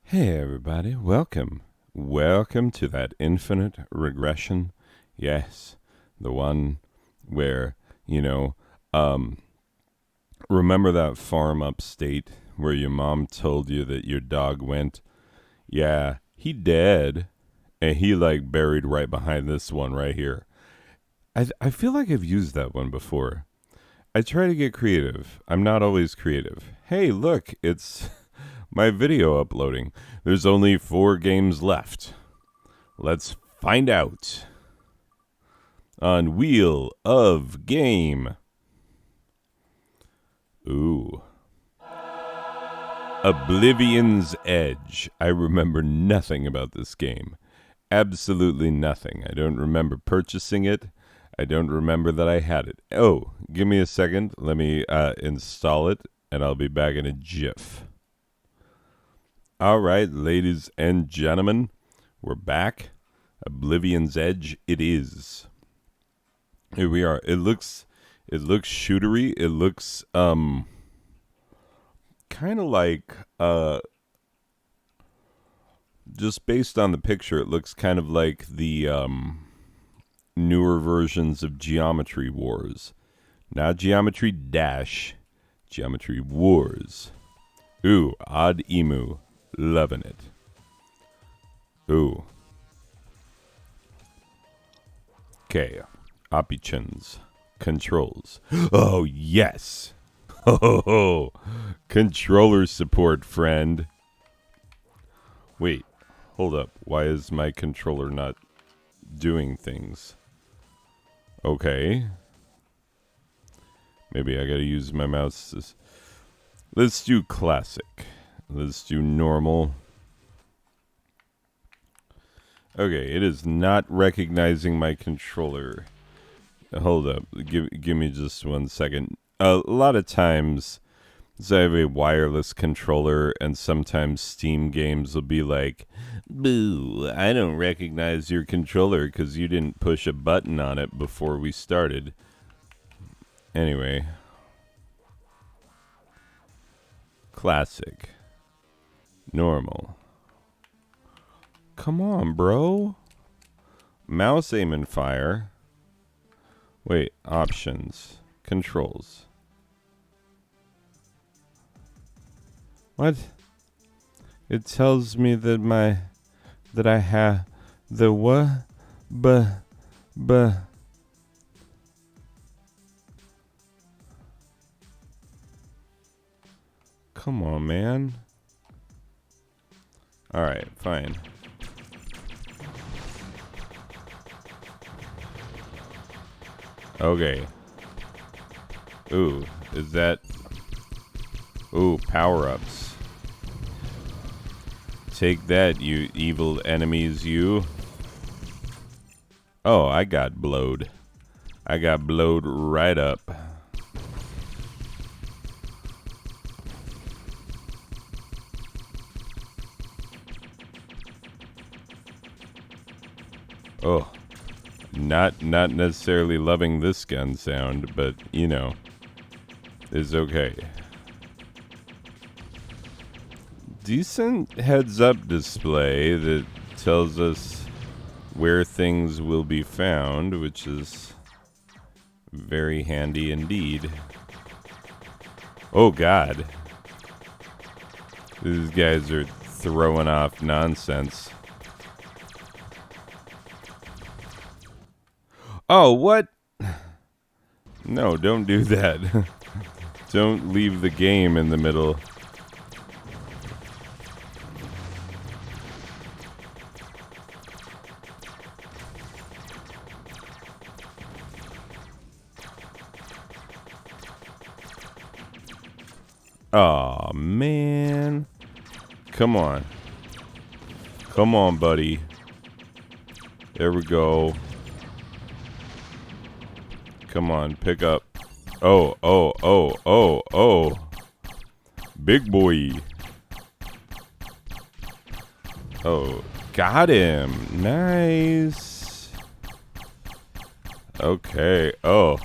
Hey everybody, welcome. Welcome to that infinite regression. Yes, the one where, you know, um, remember that farm upstate where your mom told you that your dog went? Yeah, he dead. And he like buried right behind this one right here. I feel like I've used that one before. I try to get creative. I'm not always creative. Hey, look, it's my video uploading. There's only 4 games left. Let's find out on Wheel of Game. Ooh. Oblivion's Edge. I remember nothing about this game. Absolutely nothing. I don't remember purchasing it. I don't remember that I had it. Oh, give me a second. Let me install it, and I'll be back in a jiff. All right, ladies and gentlemen, we're back. Oblivion's Edge it is. Here we are. It looks shootery. It looks kind of like just based on the picture, it looks kind of like the newer versions of Geometry Wars. Not Geometry Dash, Geometry Wars. Ooh, Odd Emu. Loving it. Ooh. Okay. Options. Controls. Oh, yes. Oh, controller support, friend. Wait. Hold up. Why is my controller not doing things? Okay. Maybe I gotta use my mouse. Let's do classic. Let's do normal. Okay, it is not recognizing my controller. Hold up. Give me just 1 second. A lot of times, I have a wireless controller, and sometimes Steam games will be like, "Boo, I don't recognize your controller because you didn't push a button on it before we started." Anyway. Classic. Normal. Come on, bro. Mouse aim and fire. Wait, options. Controls. What? It tells me that I have the what? Come on, man. Alright, fine. Okay. Ooh, is that... Ooh, power-ups. Take that, you evil enemies, you. Oh, I got blowed. I got blowed right up. Oh. Not necessarily loving this gun sound, but, you know, is okay. Decent heads-up display that tells us where things will be found, which is very handy indeed. Oh, God. These guys are throwing off nonsense. Oh, what? No, don't do that. Don't leave the game in the middle. Aw, man. Come on. Come on, buddy. There we go. Come on, pick up. Oh, oh, oh, oh, oh. Big boy. Oh, got him. Nice. Okay. Oh.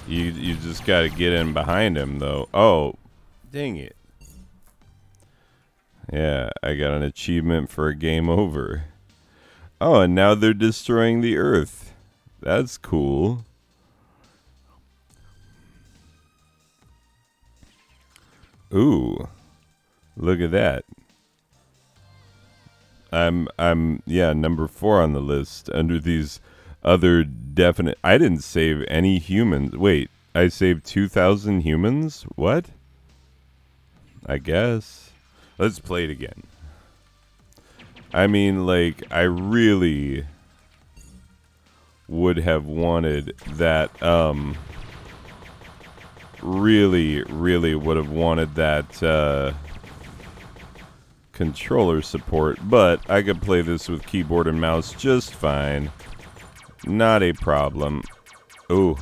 You just gotta get in behind him, though. Oh, dang it. Yeah, I got an achievement for a game over. Oh, and now they're destroying the Earth. That's cool. Ooh, look at that. I'm number 4 on the list under these other definite. I didn't save any humans. Wait, I saved 2,000 humans? What? I guess. Let's play it again. I mean, like, I really would have wanted that, really would have wanted that, controller support, but I could play this with keyboard and mouse just fine. Not a problem. Ooh.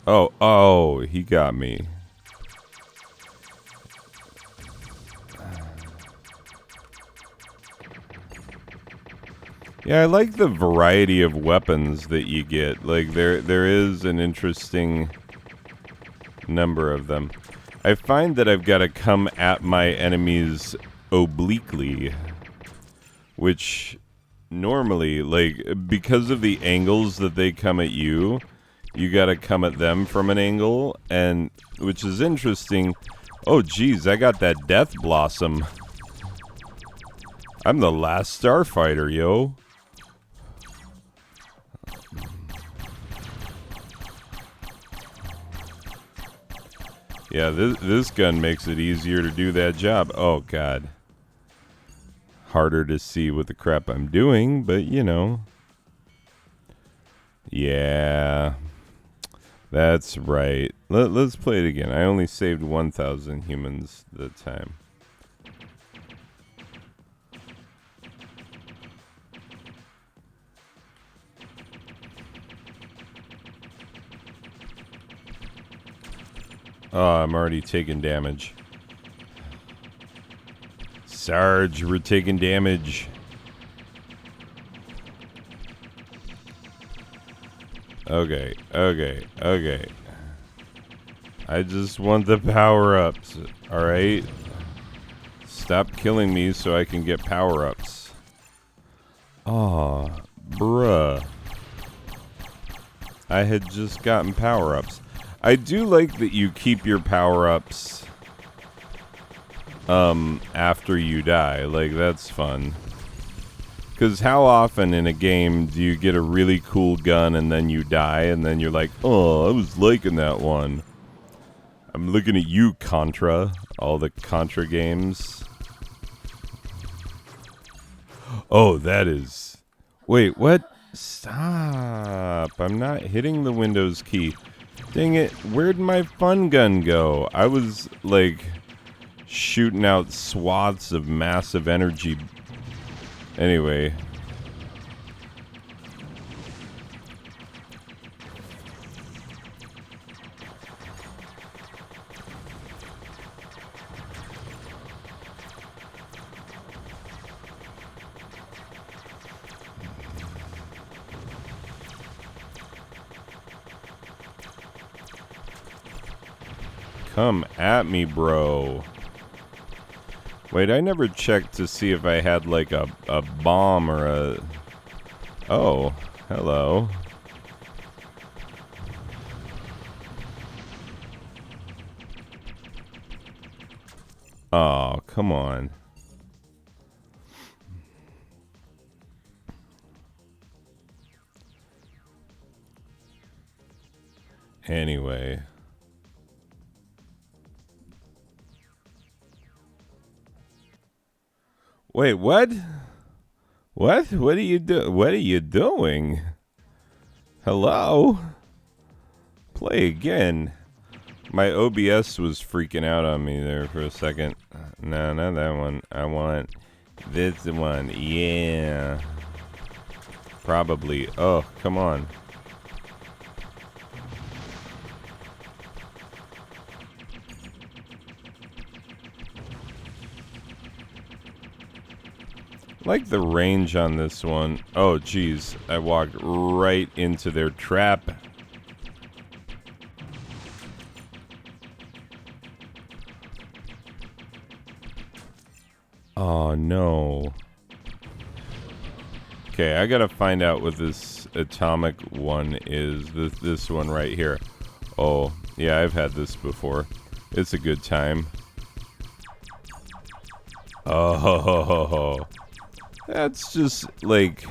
Oh, he got me. Yeah, I like the variety of weapons that you get. Like, there is an interesting number of them. I find that I've got to come at my enemies obliquely, which normally, like, because of the angles that they come at you, you got to come at them from an angle, and which is interesting. Oh, geez, I got that Death Blossom. I'm the last Starfighter, yo. Yeah, this gun makes it easier to do that job. Oh, God. Harder to see what the crap I'm doing, but, you know. Yeah. That's right. Let's play it again. I only saved 1,000 humans that time. Oh, I'm already taking damage. Sarge, we're taking damage. Okay. I just want the power-ups, alright? Stop killing me so I can get power-ups. Aw, bruh. I had just gotten power-ups. I do like that you keep your power-ups after you die. Like, that's fun. Because how often in a game do you get a really cool gun and then you die and then you're like, oh, I was liking that one. I'm looking at you, Contra. All the Contra games. Oh, that is... Wait, what? Stop. I'm not hitting the Windows key. Dang it, where'd my fun gun go? I was, like, shooting out swaths of massive energy. Anyway. Come at me, bro. Wait, I never checked to see if I had, like, a bomb or a... Oh, hello. Oh, come on. Anyway... Wait, what? What? What are you doing? Hello? Play again. My OBS was freaking out on me there for a second. No, not that one. I want this one. Yeah. Probably. Oh, come on. Like the range on this one. Oh, geez. I walked right into their trap. Oh, no. Okay, I gotta find out what this atomic one is. This one right here. Oh, yeah, I've had this before. It's a good time. Oh, that's just, like...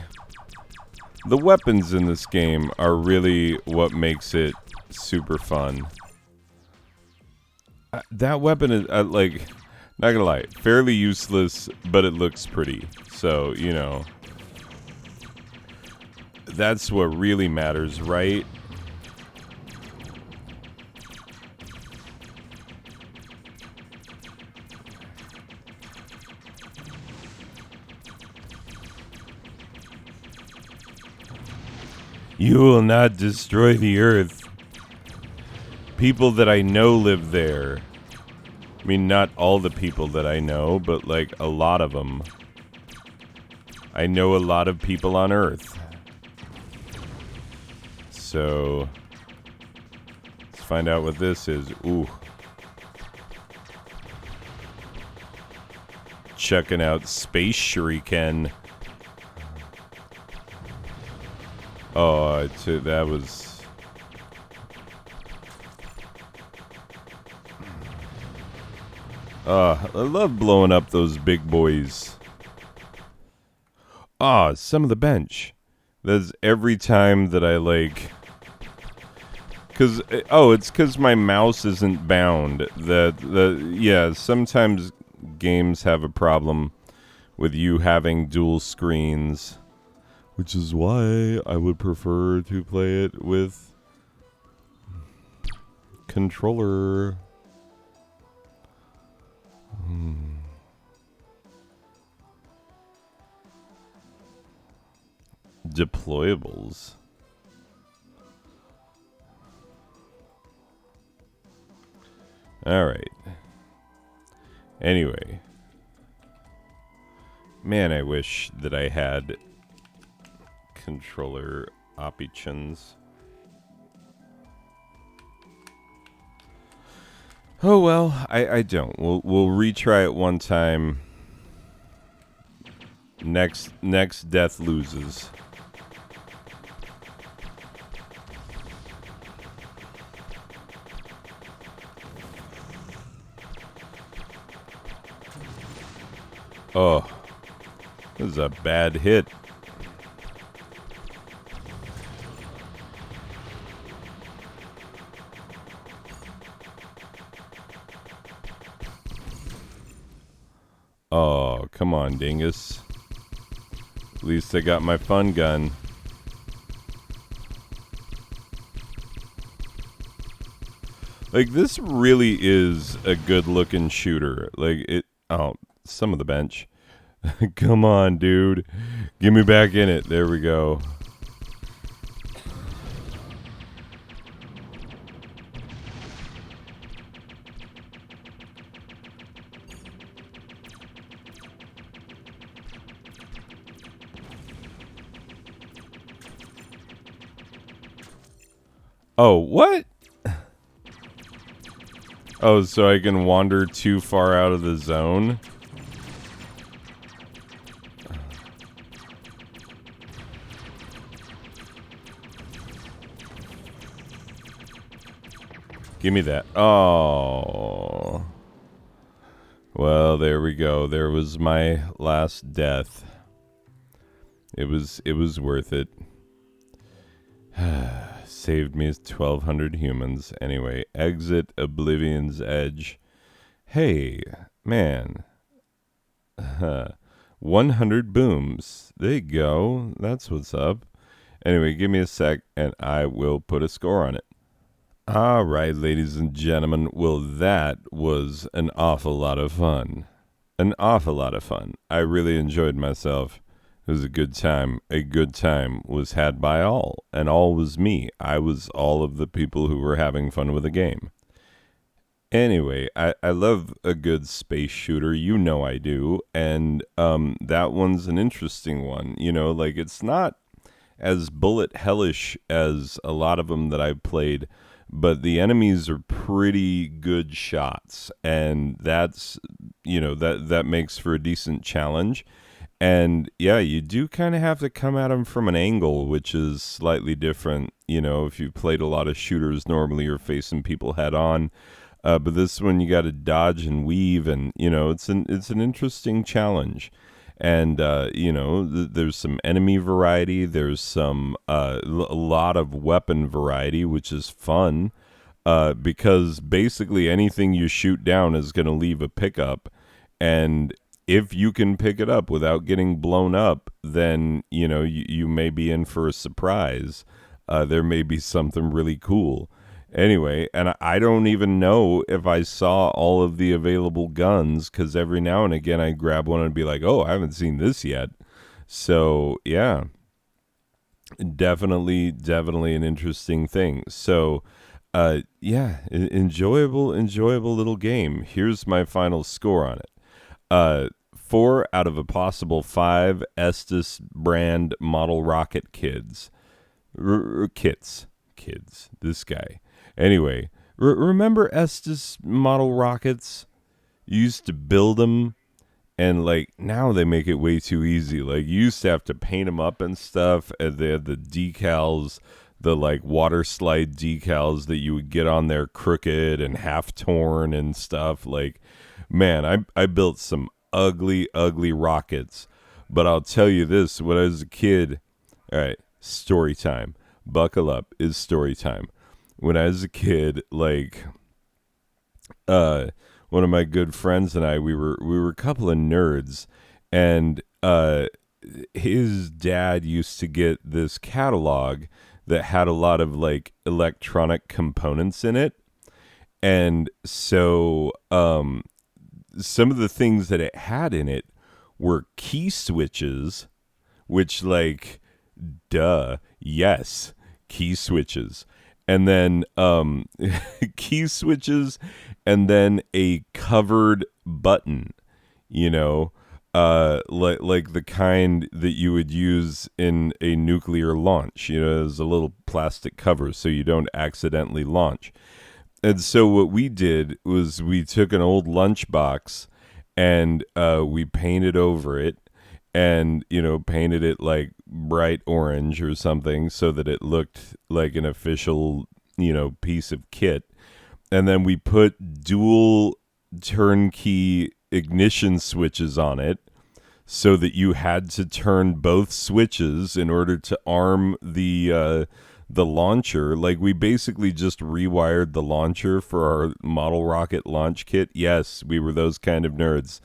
The weapons in this game are really what makes it super fun. That weapon is, like, not gonna lie, fairly useless, but it looks pretty. So, you know, that's what really matters, right? You will not destroy the earth. People that I know live there. I mean, not all the people that I know, but like a lot of them. I know a lot of people on Earth. So, let's find out what this is. Ooh. Checking out Space Shuriken. Oh, that was... I love blowing up those big boys. Some of the bench. That's every time that I, like... it's because my mouse isn't bound. Yeah, sometimes games have a problem with you having dual screens. Which is why I would prefer to play it with controller. Deployables. All right. Anyway. Man, I wish that I had controller options. Oh well, I don't. We'll retry it one time. Next death loses. Oh, this is a bad hit. Oh, come on, dingus. At least I got my fun gun. Like, this really is a good-looking shooter. Like, it... Oh, some of the bench. Come on, dude. Get me back in it. There we go. Oh, what? Oh, so I can wander too far out of the zone? Give me that. Oh. Well, there we go. There was my last death. It was worth it. Saved me 1,200 humans. Anyway, exit Oblivion's edge. Hey, man. 100 booms. There you go. That's what's up. Anyway, give me a sec and I will put a score on it. All right, ladies and gentlemen. Well, that was an awful lot of fun. An awful lot of fun. I really enjoyed myself. It was a good time. A good time was had by all, and all was me. I was all of the people who were having fun with the game. Anyway, I love a good space shooter. You know I do. And that one's an interesting one. You know, like, it's not as bullet hellish as a lot of them that I've played, but the enemies are pretty good shots, and that's that makes for a decent challenge. And yeah, you do kind of have to come at them from an angle, which is slightly different. If you've played a lot of shooters, normally you're facing people head on. But this one you got to dodge and weave, and it's an interesting challenge. And there's some enemy variety. There's some a lot of weapon variety, which is fun. Because basically anything you shoot down is going to leave a pickup, and if you can pick it up without getting blown up, then you may be in for a surprise. There may be something really cool. Anyway, and I don't even know if I saw all of the available guns, because every now and again I grab one and be like, oh, I haven't seen this yet. So yeah, definitely an interesting thing. So yeah, enjoyable little game. Here's my final score on it. 4 out of a possible 5 Estes brand model rocket kids. This guy. Anyway, remember Estes model rockets? You used to build them, and like now they make it way too easy. Like you used to have to paint them up and stuff, and they had the decals, the like water slide decals that you would get on there crooked and half torn and stuff. Like, man, I built some ugly rockets. But I'll tell you this, when I was a kid, all right, story time. Buckle up, is story time. When I was a kid, like one of my good friends and I, we were a couple of nerds, and his dad used to get this catalog that had a lot of like electronic components in it. And so some of the things that it had in it were key switches, which like, duh, yes, key switches. And then key switches, and then a covered button, like the kind that you would use in a nuclear launch. There's a little plastic cover so you don't accidentally launch. And so what we did was we took an old lunchbox and we painted over it, and painted it like bright orange or something so that it looked like an official piece of kit. And then we put dual turnkey ignition switches on it so that you had to turn both switches in order to arm the launcher. Like we basically just rewired the launcher for our model rocket launch kit. Yes, we were those kind of nerds.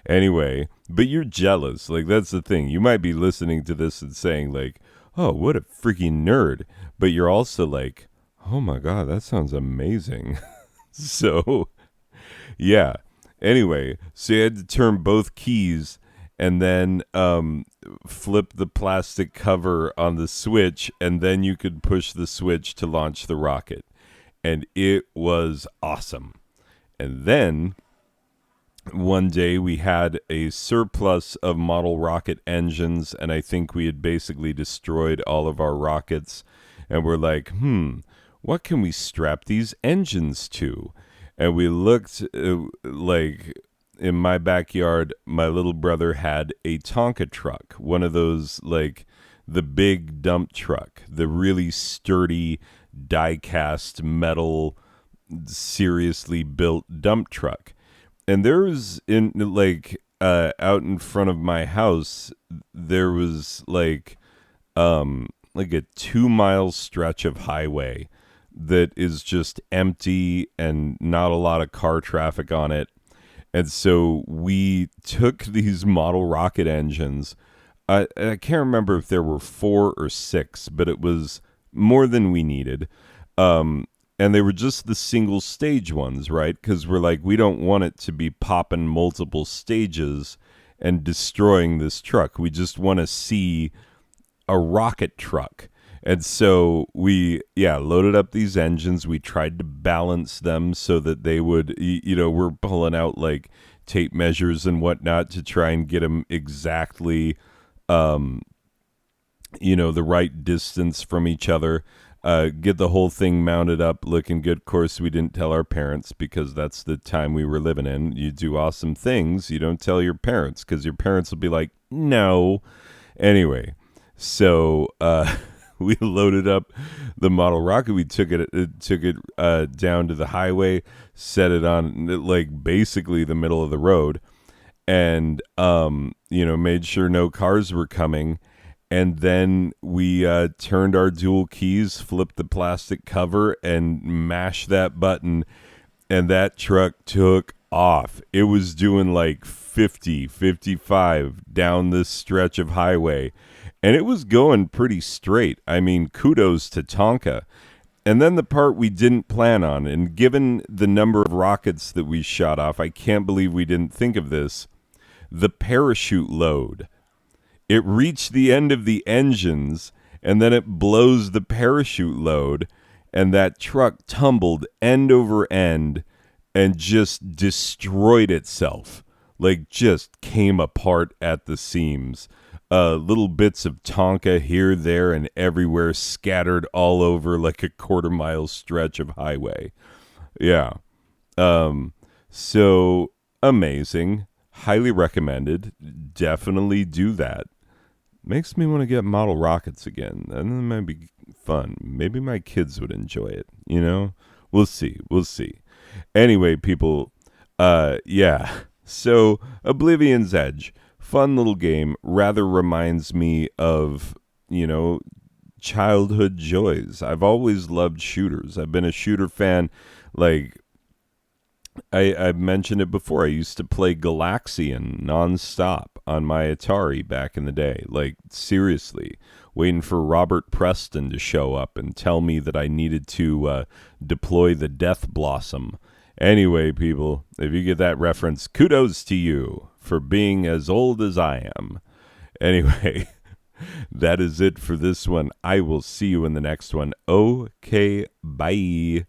Anyway, but you're jealous. Like, that's the thing. You might be listening to this and saying, like, oh, what a freaking nerd. But you're also like, oh my God, that sounds amazing. So, yeah. Anyway, so you had to turn both keys and then flip the plastic cover on the switch, and then you could push the switch to launch the rocket. And it was awesome. And then one day we had a surplus of model rocket engines, and I think we had basically destroyed all of our rockets, and we're like, what can we strap these engines to? And we looked, like in my backyard, my little brother had a Tonka truck, one of those, like the big dump truck, the really sturdy die-cast metal, seriously built dump truck. And there was out in front of my house, there was like a 2-mile stretch of highway that is just empty and not a lot of car traffic on it. And so we took these model rocket engines. I can't remember if there were 4 or 6, but it was more than we needed. And they were just the single stage ones, right? Because we're like, we don't want it to be popping multiple stages and destroying this truck. We just want to see a rocket truck. And so we, loaded up these engines. We tried to balance them so that they would, we're pulling out like tape measures and whatnot to try and get them exactly, the right distance from each other. get the whole thing mounted up, looking good. Of course, we didn't tell our parents because that's the time we were living in. You do awesome things, you don't tell your parents because your parents will be like, no. Anyway, so we loaded up the model rocket. We took it down to the highway, set it on like basically the middle of the road, and made sure no cars were coming. And then we turned our dual keys, flipped the plastic cover, and mashed that button, and that truck took off. It was doing like 50, 55 down this stretch of highway, and it was going pretty straight. I mean, kudos to Tonka. And then the part we didn't plan on, and given the number of rockets that we shot off, I can't believe we didn't think of this. The parachute load. It reached the end of the engines, and then it blows the parachute load, and that truck tumbled end over end and just destroyed itself. Like, just came apart at the seams. Little bits of Tonka here, there, and everywhere, scattered all over like a quarter-mile stretch of highway. Yeah. So, amazing. Highly recommended. Definitely do that. Makes me want to get model rockets again. And that might be fun. Maybe my kids would enjoy it, you know? We'll see. We'll see. Anyway, people, yeah. So, Oblivion's Edge, fun little game, rather reminds me of, childhood joys. I've always loved shooters. I've been a shooter fan. Like, I've mentioned it before. I used to play Galaxian nonstop on my Atari back in the day. Like, seriously, waiting for Robert Preston to show up and tell me that I needed to deploy the Death Blossom. Anyway, people, if you get that reference, kudos to you for being as old as I am. Anyway, that is it for this one. I will see you in the next one. Okay, bye.